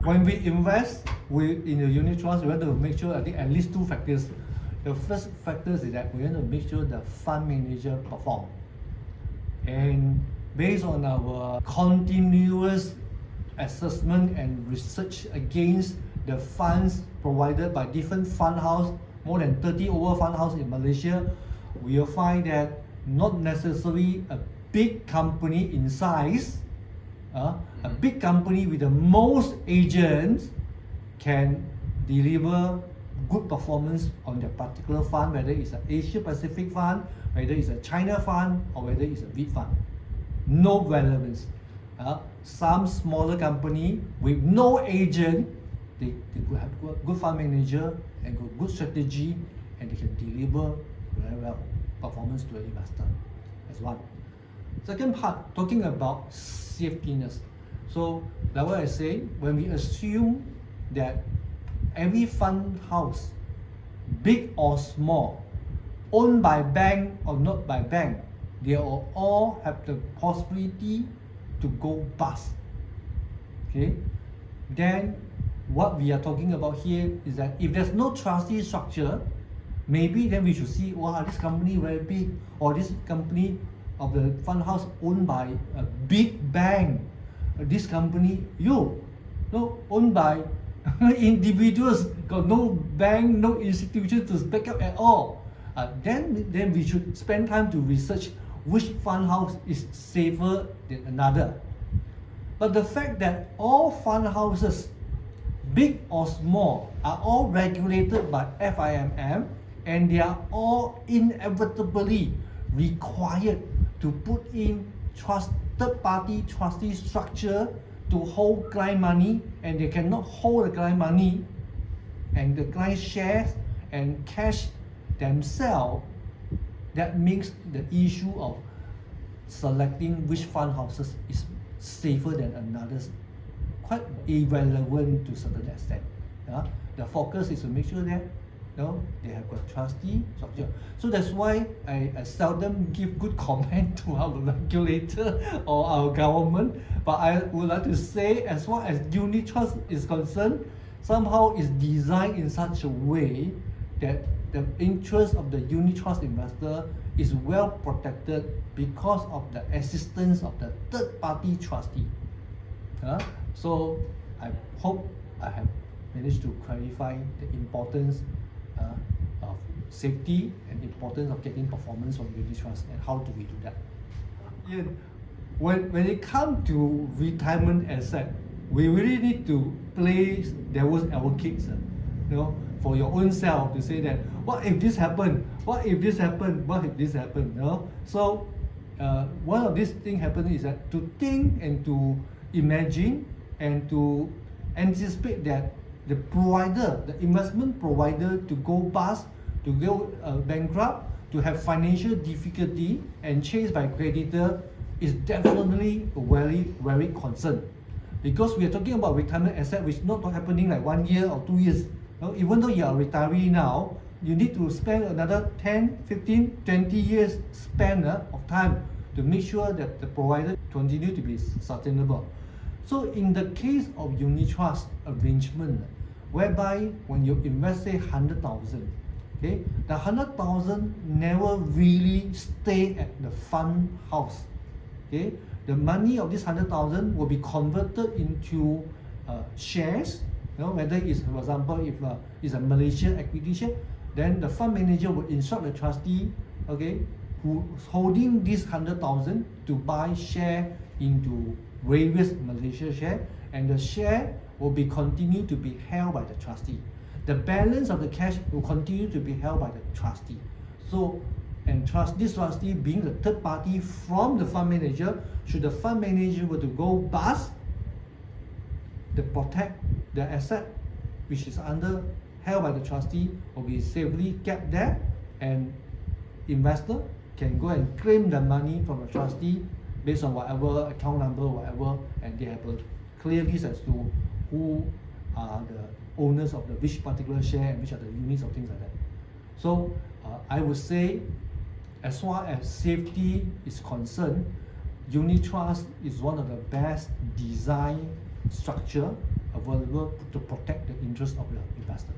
when we invest in the unit trust, we want to make sure, I think, at least two factors. The first factor is that we want to make sure the fund manager perform. And based on our continuous assessment and research against the funds provided by different fund house, more than 30 over fund house in Malaysia, we will find that not necessarily a big company in size, a big company with the most agents can deliver good performance on their particular fund, whether it's an Asia Pacific fund, whether it's a China fund, or whether it's a big fund. No relevance. Some smaller company with no agent, they could have good fund manager and good strategy, and they can deliver very well performance to the investor. That's one. Second part, talking about safetyness. So like what I say, when we assume that every fund house, big or small, owned by bank or not by bank, they all have the possibility to go bust. Okay? Then what we are talking about here is that if there's no trustee structure, maybe then we should see, wow, this company very big, or this company of the fund house owned by a big bank. This company, owned by individuals, got no bank, no institution to back up at all. Then we should spend time to research which fund house is safer than another. But the fact that all fund houses, big or small, are all regulated by FIMM, and they are all inevitably required to put in third-party trustee structure to hold client money, and they cannot hold the client money and the client shares and cash themselves. That makes the issue of selecting which fund houses is safer than another's quite irrelevant to a certain extent. The focus is to make sure that they have a trustee structure. So that's why I seldom give good comment to our regulator or our government. But I would like to say, as far as unit trust is concerned, somehow it's designed in such a way that the interest of the unit trust investor is well protected because of the assistance of the third-party trustee. So I hope I have managed to clarify the importance of safety and importance of getting performance from unit trust, and how do we do that. When it comes to retirement asset, we really need to play devil's advocates, for your own self, to say that, what if this happened? What if this happened? What if this happened? So one of these things happening is that to think and to imagine and to anticipate that the provider, the investment provider, to go bust, to go bankrupt, to have financial difficulty and chased by creditor is definitely very, very concerned. Because we are talking about retirement asset which is not happening like 1 year or 2 years. Even though you are a retiree now, you need to spend another 10, 15, 20 years span of time to make sure that the provider continue to be sustainable. So in the case of unit trust arrangement, whereby when you invest say 100,000, okay, the 100,000 never really stay at the fund house. Okay, the money of this 100,000 will be converted into shares. Whether it's, for example, if it's a Malaysia equity share, then the fund manager will instruct the trustee, okay, who's holding this 100,000 to buy share into various Malaysia share, and the share will be continued to be held by the trustee. The balance of the cash will continue to be held by the trustee. So, and this trustee being the third party from the fund manager, should the fund manager were to go bust, the protect the asset which is held by the trustee will be safely kept there, and investor can go and claim the money from the trustee based on whatever account number, whatever, and they have a clear list as to who are the owners of which particular share and which are the units or things like that. So I would say, as far as safety is concerned, unit trust is one of the best design structure available to protect the interest of the investor.